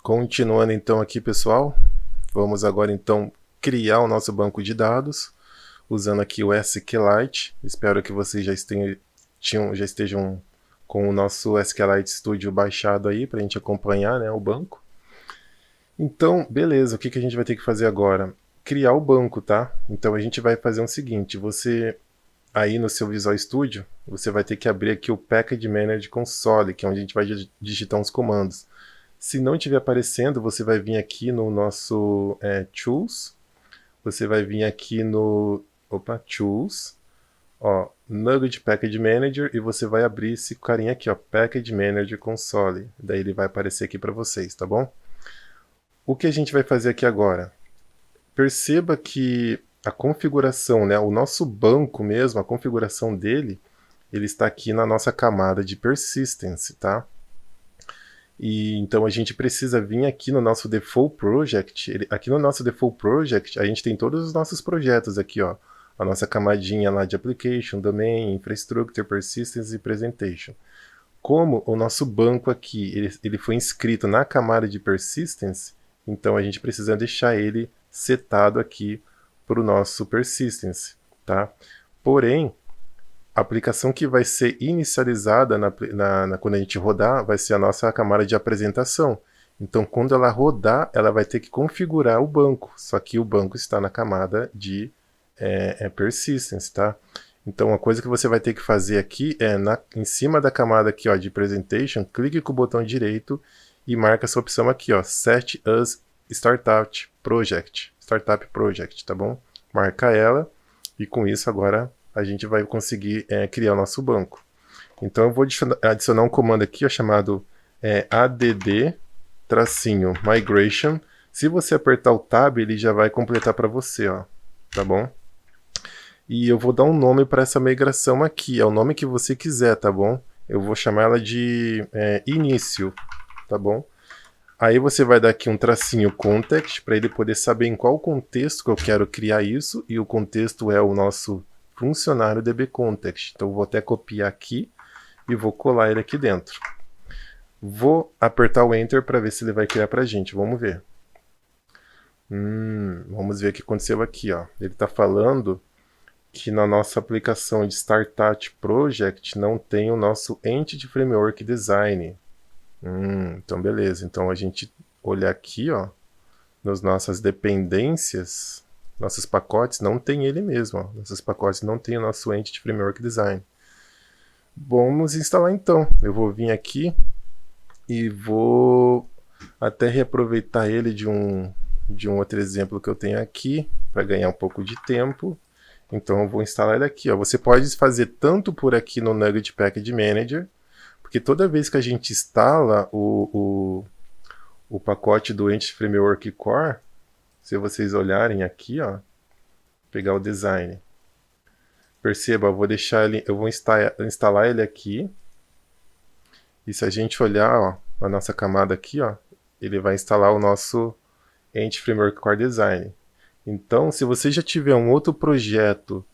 Continuando então aqui, pessoal, vamos agora então criar o nosso banco de dados usando aqui o SQLite. Espero que vocês já estejam com o nosso SQLite Studio baixado aí para a gente acompanhar, né, o banco. Então, beleza, o que a gente vai ter que fazer agora? Criar o banco, tá? Então a gente vai fazer o seguinte, você aí no seu Visual Studio, você vai ter que abrir aqui o Package Manager Console, que é onde a gente vai digitar uns comandos. Se não estiver aparecendo, você vai vir aqui no nosso Tools, você vai vir aqui no Tools, ó, Nugget Package Manager, e você vai abrir esse carinha aqui, ó, Package Manager Console. Daí ele vai aparecer aqui para vocês, tá bom? O que a gente vai fazer aqui agora? Perceba que a configuração, né, o nosso banco mesmo, a configuração dele, ele está aqui na nossa camada de Persistence, tá? E então a gente precisa vir aqui no nosso Default Project. Aqui no nosso Default Project, a gente tem todos os nossos projetos aqui, ó. A nossa camadinha lá de Application, Domain, Infrastructure, Persistence e Presentation. Como o nosso banco aqui, ele foi inscrito na camada de Persistence, então a gente precisa deixar ele setado aqui para o nosso Persistence, tá? Porém, a aplicação que vai ser inicializada quando a gente rodar vai ser a nossa camada de apresentação. Então, quando ela rodar, ela vai ter que configurar o banco. Só que o banco está na camada de Persistence, tá? Então, uma coisa que você vai ter que fazer aqui é, em cima da camada aqui, ó, de Presentation, clique com o botão direito e marca essa opção aqui, ó, Set as Startup Project, tá bom? Marca ela e com isso agora a gente vai conseguir criar o nosso banco. Então eu vou adicionar um comando aqui, ó, chamado add-migration. Se você apertar o Tab, ele já vai completar para você, ó, tá bom? E eu vou dar um nome para essa migração aqui, é o nome que você quiser, tá bom? Eu vou chamar ela de início, tá bom? Aí você vai dar aqui um tracinho context para ele poder saber em qual contexto que eu quero criar isso, e o contexto é o nosso funcionário dbContext. Então eu vou até copiar aqui e vou colar ele aqui dentro. Vou apertar o Enter para ver se ele vai criar para a gente. Vamos ver. Vamos ver o que aconteceu aqui, ó. Ele está falando que na nossa aplicação de Startup Project não tem o nosso Entity Framework Design. Então beleza. Então a gente olhar aqui, ó, nas nossas dependências, nossos pacotes, não tem ele mesmo, ó. Nossos pacotes não tem o nosso Entity Framework Design. Vamos instalar então. Eu vou vir aqui e vou até reaproveitar ele de um outro exemplo que eu tenho aqui, para ganhar um pouco de tempo. Então eu vou instalar ele aqui, ó. Você pode fazer tanto por aqui no Nugget Package Manager, porque toda vez que a gente instala o pacote do Entity Framework Core, se vocês olharem aqui, ó, pegar o design, perceba, eu vou instalar ele aqui, e se a gente olhar, ó, a nossa camada aqui, ó, ele vai instalar o nosso Entity Framework Core Design. Então, se você já tiver um outro projeto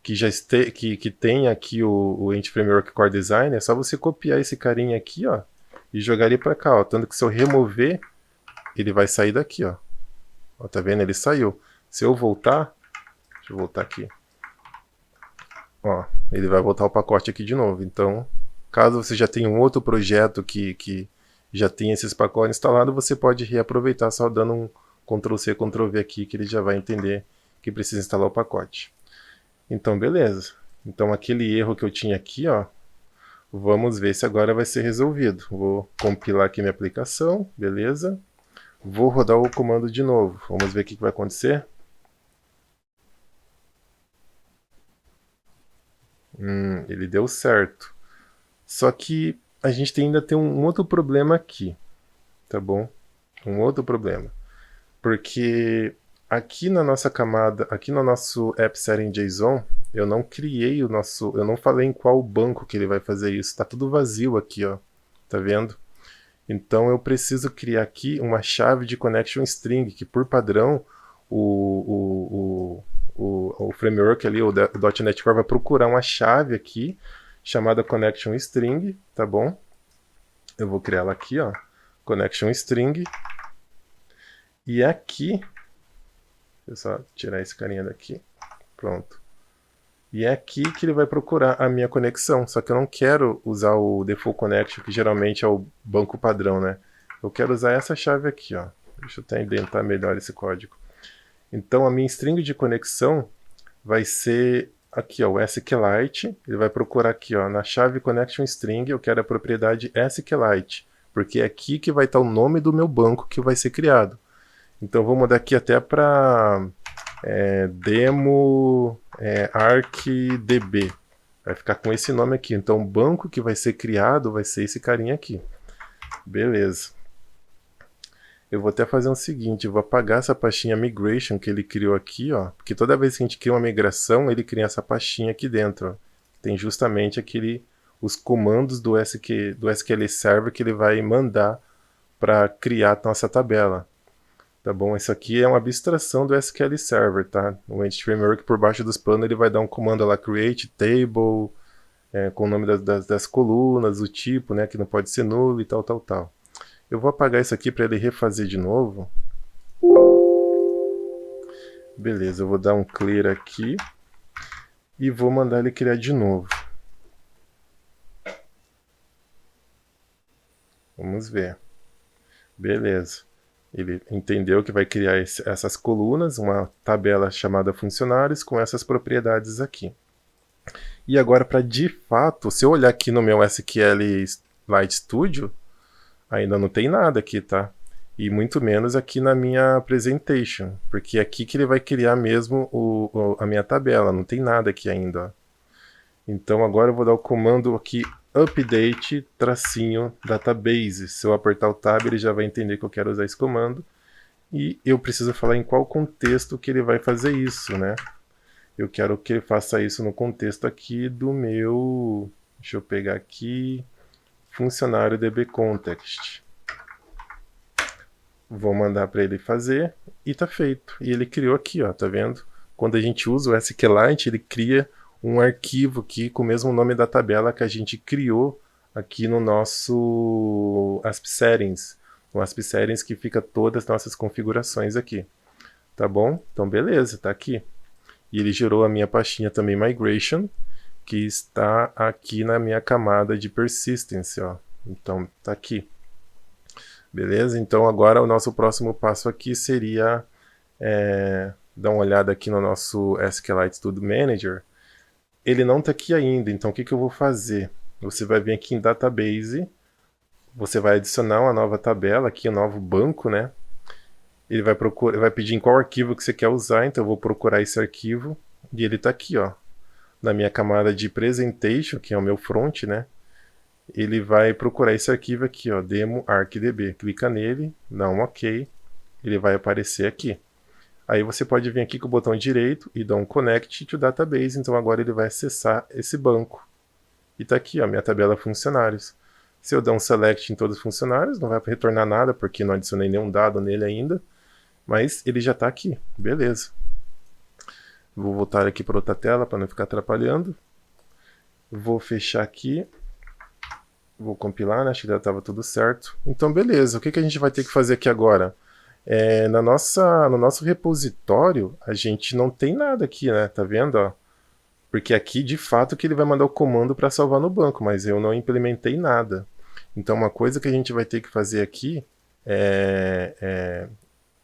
que tem aqui o Entity Framework Core Design, é só você copiar esse carinha aqui, ó, e jogar ele para cá, ó. Tanto que se eu remover, ele vai sair daqui, ó. Ó, tá vendo? Ele saiu. Se eu voltar, deixa eu voltar aqui. Ó, ele vai voltar o pacote aqui de novo. Então, caso você já tenha um outro projeto que já tenha esses pacotes instalados, você pode reaproveitar só dando um Ctrl+C, Ctrl+V aqui, que ele já vai entender que precisa instalar o pacote. Então, beleza. Então, aquele erro que eu tinha aqui, ó, vamos ver se agora vai ser resolvido. Vou compilar aqui minha aplicação, beleza. Vou rodar o comando de novo. Vamos ver o que vai acontecer. Ele deu certo. Só que a gente ainda tem um outro problema aqui, tá bom? Um outro problema. Porque aqui na nossa camada, aqui no nosso app setting JSON, eu não criei eu não falei em qual banco que ele vai fazer isso. Tá tudo vazio aqui, ó. Tá vendo? Então eu preciso criar aqui uma chave de connection string, que por padrão o framework ali, o .NET Core, vai procurar uma chave aqui chamada connection string, tá bom? Eu vou criar ela aqui, ó, connection string, E aqui, deixa eu só tirar esse carinha daqui, pronto. E é aqui que ele vai procurar a minha conexão, só que eu não quero usar o Default Connection, que geralmente é o banco padrão, né? Eu quero usar essa chave aqui, ó. Deixa eu até indentar melhor esse código. Então a minha string de conexão vai ser aqui, ó, o SQLite. Ele vai procurar aqui, ó, na chave connection string, eu quero a propriedade SQLite, porque é aqui que vai estar o nome do meu banco que vai ser criado. Então vou mudar aqui até para demo arcdb. Vai ficar com esse nome aqui. Então o banco que vai ser criado vai ser esse carinha aqui. Beleza. Eu vou até fazer o seguinte, eu vou apagar essa pastinha migration que ele criou aqui, ó, porque toda vez que a gente cria uma migração, ele cria essa pastinha aqui dentro, ó. Tem justamente os comandos do SQL Server que ele vai mandar para criar a nossa tabela. Tá bom? Isso aqui é uma abstração do SQL Server, tá? O Entity Framework, por baixo dos panos, ele vai dar um comando lá, create table, com o nome das colunas, o tipo, né, que não pode ser nulo e tal, tal, tal. Eu vou apagar isso aqui para ele refazer de novo. Beleza, eu vou dar um clear aqui e vou mandar ele criar de novo. Vamos ver. Beleza. Ele entendeu que vai criar essas colunas, uma tabela chamada funcionários com essas propriedades aqui. E agora, para de fato, se eu olhar aqui no meu SQLite Studio, ainda não tem nada aqui, tá? E muito menos aqui na minha presentation, porque é aqui que ele vai criar mesmo a minha tabela, não tem nada aqui ainda, ó. Então agora eu vou dar o comando aqui update -database. Se eu apertar o tab, ele já vai entender que eu quero usar esse comando. E eu preciso falar em qual contexto que ele vai fazer isso, né? Eu quero que ele faça isso no contexto aqui do meu... Deixa eu pegar aqui... funcionário DB Context. Vou mandar para ele fazer e tá feito. E ele criou aqui, ó, tá vendo? Quando a gente usa o SQLite, ele cria um arquivo aqui com o mesmo nome da tabela que a gente criou aqui no nosso ASP Settings. O ASP Settings que fica todas as nossas configurações aqui. Tá bom? Então beleza, tá aqui. E ele gerou a minha pastinha também Migration, que está aqui na minha camada de persistence, ó. Então tá aqui. Beleza? Então agora o nosso próximo passo aqui seria dar uma olhada aqui no nosso SQLite Studio Manager. Ele não está aqui ainda, então o que eu vou fazer? Você vai vir aqui em Database, você vai adicionar uma nova tabela aqui, um novo banco, né? Ele vai pedir em qual arquivo que você quer usar, então eu vou procurar esse arquivo, e ele está aqui, ó, na minha camada de Presentation, que é o meu front, né? Ele vai procurar esse arquivo aqui, ó, demo arcdb. Clica nele, dá um OK, ele vai aparecer aqui. Aí você pode vir aqui com o botão direito e dar um Connect to Database. Então agora ele vai acessar esse banco. E está aqui, ó, minha tabela funcionários. Se eu der um Select em todos os funcionários, não vai retornar nada, porque não adicionei nenhum dado nele ainda. Mas ele já está aqui. Beleza. Vou voltar aqui para outra tela para não ficar atrapalhando. Vou fechar aqui. Vou compilar, né? Acho que já estava tudo certo. Então beleza. O que a gente vai ter que fazer aqui agora? No nosso repositório, a gente não tem nada aqui, né? Tá vendo, ó? Porque aqui, de fato, que ele vai mandar o comando para salvar no banco, mas eu não implementei nada. Então, uma coisa que a gente vai ter que fazer aqui é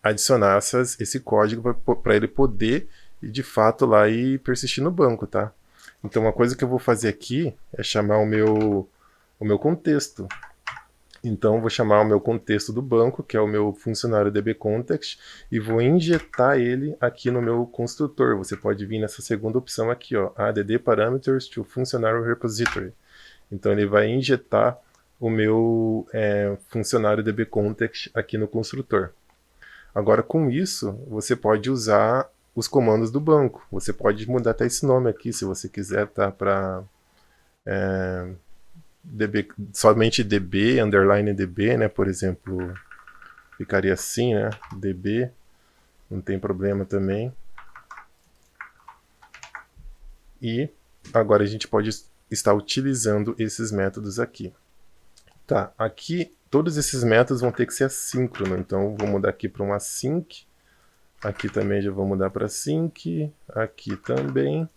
adicionar esse código para ele poder, de fato, lá e persistir no banco, tá? Então, uma coisa que eu vou fazer aqui é chamar o meu contexto. Então, eu vou chamar o meu contexto do banco, que é o meu funcionário DB Context, e vou injetar ele aqui no meu construtor. Você pode vir nessa segunda opção aqui, ó, add parameters to funcionário repository. Então, ele vai injetar o meu funcionário DB Context aqui no construtor. Agora, com isso, você pode usar os comandos do banco. Você pode mudar até esse nome aqui, se você quiser, tá? Para... DB, somente DB, underline DB, né, por exemplo, ficaria assim, né, DB, não tem problema também. E agora a gente pode estar utilizando esses métodos aqui. Tá, aqui todos esses métodos vão ter que ser assíncrono. Então, vou mudar aqui para um async. Aqui também já vou mudar para sync. Aqui também.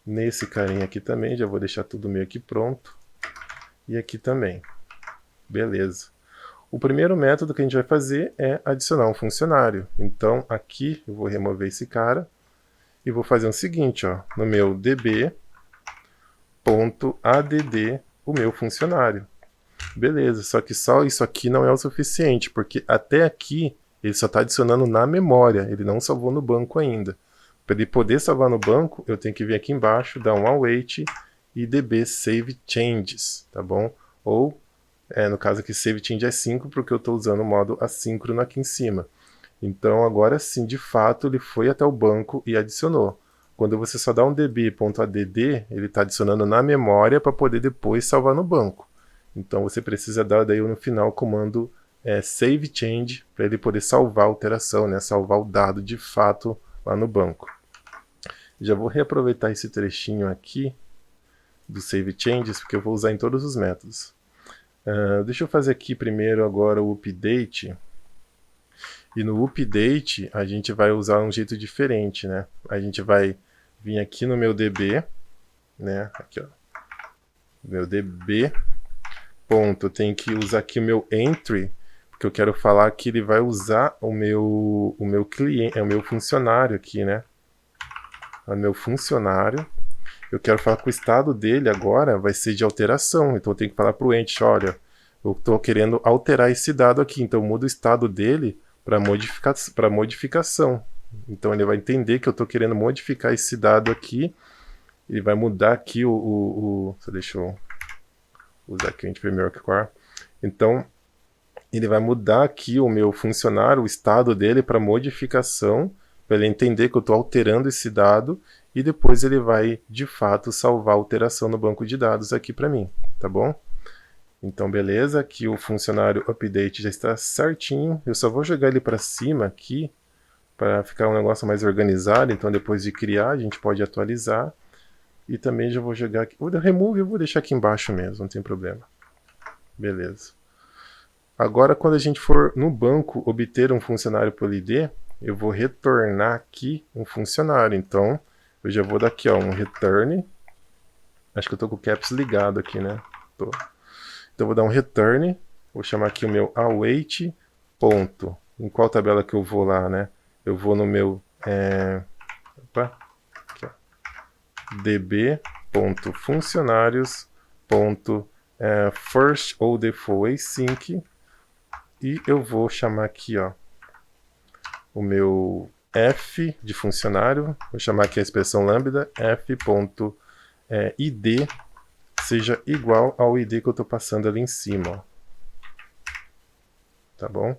Nesse carinha aqui também, já vou deixar tudo meio que pronto. E aqui também. Beleza. O primeiro método que a gente vai fazer é adicionar um funcionário. Então, aqui eu vou remover esse cara e vou fazer o seguinte, ó, no meu db.add, o meu funcionário. Beleza, só que só isso aqui não é o suficiente, porque até aqui ele só está adicionando na memória, ele não salvou no banco ainda. Para ele poder salvar no banco, eu tenho que vir aqui embaixo, dar um await e db save changes, tá bom? Ou, no caso aqui, save change é 5, porque eu estou usando o modo assíncrono aqui em cima. Então, agora sim, de fato, ele foi até o banco e adicionou. Quando você só dá um db.add, ele está adicionando na memória para poder depois salvar no banco. Então, você precisa dar daí no final o comando save change para ele poder salvar a alteração, né? Salvar o dado de fato lá no banco. Já vou reaproveitar esse trechinho aqui do save changes, porque eu vou usar em todos os métodos. Deixa eu fazer aqui primeiro agora o update. E no update a gente vai usar um jeito diferente, né? A gente vai vir aqui no meu db, né? Aqui, ó. Meu db. Ponto. Tem que usar aqui o meu entry, porque eu quero falar que ele vai usar o meu cliente, o meu funcionário aqui, né? O meu funcionário. Eu quero falar que o estado dele agora vai ser de alteração. Então eu tenho que falar para o ent, olha, eu estou querendo alterar esse dado aqui. Então eu mudo o estado dele para modificação. Então ele vai entender que eu estou querendo modificar esse dado aqui. Ele vai mudar aqui deixa eu usar aqui o ent framework core. Então ele vai mudar aqui o meu funcionário, o estado dele para modificação, para ele entender que eu estou alterando esse dado, e depois ele vai, de fato, salvar a alteração no banco de dados aqui para mim, tá bom? Então, beleza, aqui o funcionário update já está certinho, eu só vou jogar ele para cima aqui, para ficar um negócio mais organizado, então depois de criar a gente pode atualizar, e também já vou jogar aqui, o remove eu vou deixar aqui embaixo mesmo, não tem problema. Beleza. Agora, quando a gente for no banco obter um funcionário por ID, eu vou retornar aqui um funcionário. Então, eu já vou dar aqui, ó, um return. Acho que eu estou com o caps ligado aqui, né? Tô. Então, eu vou dar um return. Vou chamar aqui o meu await. Ponto. Em qual tabela que eu vou lá, né? Eu vou no meu db.funcionários.first ou default async. E eu vou chamar aqui, ó, o meu f de funcionário, vou chamar aqui a expressão lambda, f.id seja igual ao id que eu estou passando ali em cima, ó. Tá bom?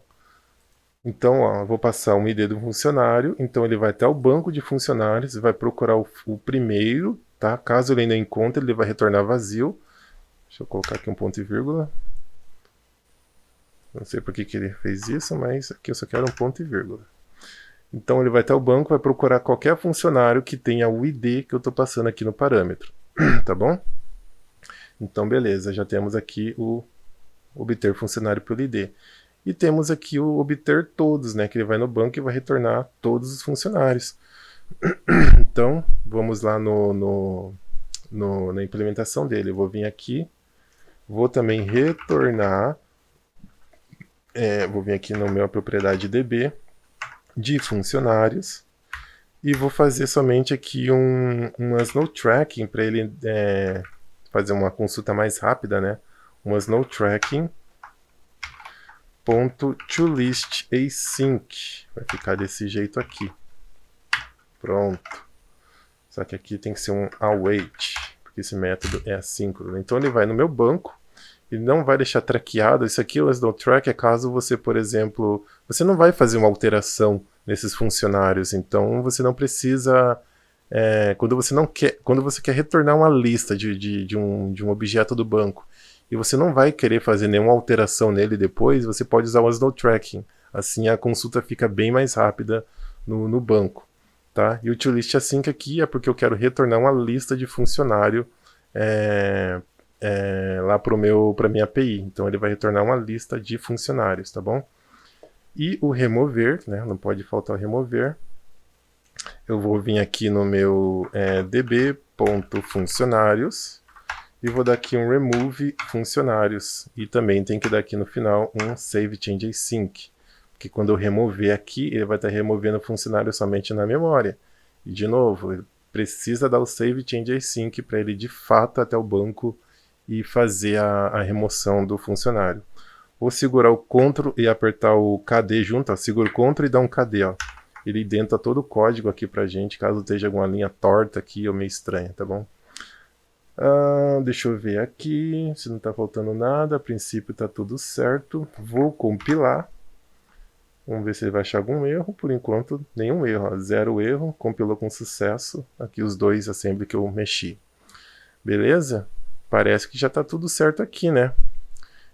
Então, ó, eu vou passar um id do funcionário, então ele vai até o banco de funcionários e vai procurar o primeiro, tá? Caso ele ainda encontre, ele vai retornar vazio. Deixa eu colocar aqui um ponto e vírgula. Não sei por que ele fez isso, mas aqui eu só quero um ponto e vírgula. Então ele vai até o banco, vai procurar qualquer funcionário que tenha o ID que eu estou passando aqui no parâmetro. Tá bom? Então beleza, já temos aqui o obter funcionário pelo ID. E temos aqui o obter todos, né? Que ele vai no banco e vai retornar todos os funcionários. Então vamos lá na implementação dele. Eu vou vir aqui, vou também retornar. Vou vir aqui na minha propriedade DB de funcionários e vou fazer somente aqui uma slow tracking para ele fazer uma consulta mais rápida, né? Uma slow tracking .toList async vai ficar desse jeito aqui. Pronto. Só que aqui tem que ser um await, porque esse método é assíncrono. Então ele vai no meu banco. Ele não vai deixar traqueado. Isso aqui, o slow track, é caso você, por exemplo, você não vai fazer uma alteração nesses funcionários. Então, você não precisa... quando você quer retornar uma lista de um objeto do banco e você não vai querer fazer nenhuma alteração nele depois, você pode usar o slow tracking. Assim, a consulta fica bem mais rápida no banco. Tá? E o toList async aqui é porque eu quero retornar uma lista de funcionário lá para minha API. Então ele vai retornar uma lista de funcionários, tá bom? E o remover, né? Não pode faltar o remover. Eu vou vir aqui no meu db.funcionários e vou dar aqui um remove funcionários. E também tem que dar aqui no final um save change async. Porque quando eu remover aqui, ele vai estar removendo o funcionário somente na memória. E de novo, ele precisa dar o save change async para ele de fato até o banco e fazer a remoção do funcionário. Vou segurar o Ctrl e apertar o KD junto, ó. Segura o Ctrl e dá um KD, ó. Ele identa todo o código aqui pra gente, caso esteja alguma linha torta aqui ou meio estranha, tá bom? Deixa eu ver aqui, se não tá faltando nada, a princípio tá tudo certo. Vou compilar. Vamos ver se ele vai achar algum erro. Por enquanto, nenhum erro, ó. Zero erro, compilou com sucesso. Aqui os dois assembly que eu mexi. Beleza? Parece que já tá tudo certo aqui, né?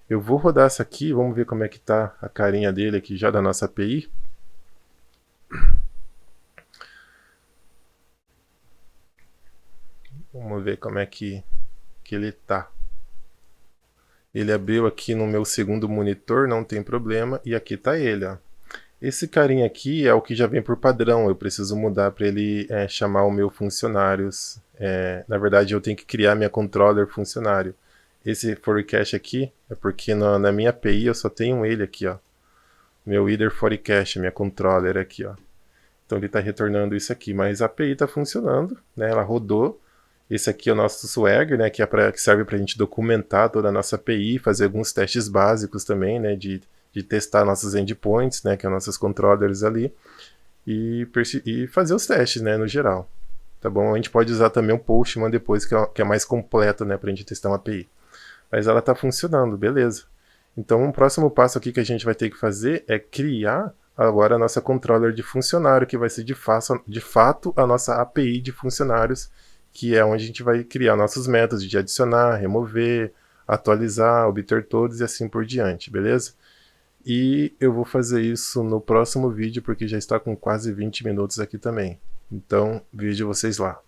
Eu vou rodar essa aqui, vamos ver como é que tá a carinha dele aqui já da nossa API. Vamos ver como é que ele tá. Ele abriu aqui no meu segundo monitor, não tem problema, e aqui tá ele, ó. Esse carinha aqui é o que já vem por padrão, eu preciso mudar para ele chamar o meu funcionários. Na verdade, eu tenho que criar minha controller funcionário. Esse forecast aqui é porque na minha API eu só tenho ele aqui, ó. Meu header forecast, minha controller aqui, ó. Então ele está retornando isso aqui, mas a API está funcionando, né? Ela rodou. Esse aqui é o nosso Swagger, né? Que serve para a gente documentar toda a nossa API, fazer alguns testes básicos também, né? De testar nossos endpoints, né? Que são nossos controllers ali. E fazer os testes, né? No geral. Tá bom? A gente pode usar também um Postman depois, que é mais completo, né? Para a gente testar uma API. Mas ela está funcionando, beleza. Então, o próximo passo aqui que a gente vai ter que fazer é criar agora a nossa controller de funcionário, que vai ser de fato a nossa API de funcionários, que é onde a gente vai criar nossos métodos de adicionar, remover, atualizar, obter todos e assim por diante, beleza? E eu vou fazer isso no próximo vídeo, porque já está com quase 20 minutos aqui também. Então, vejo vocês lá.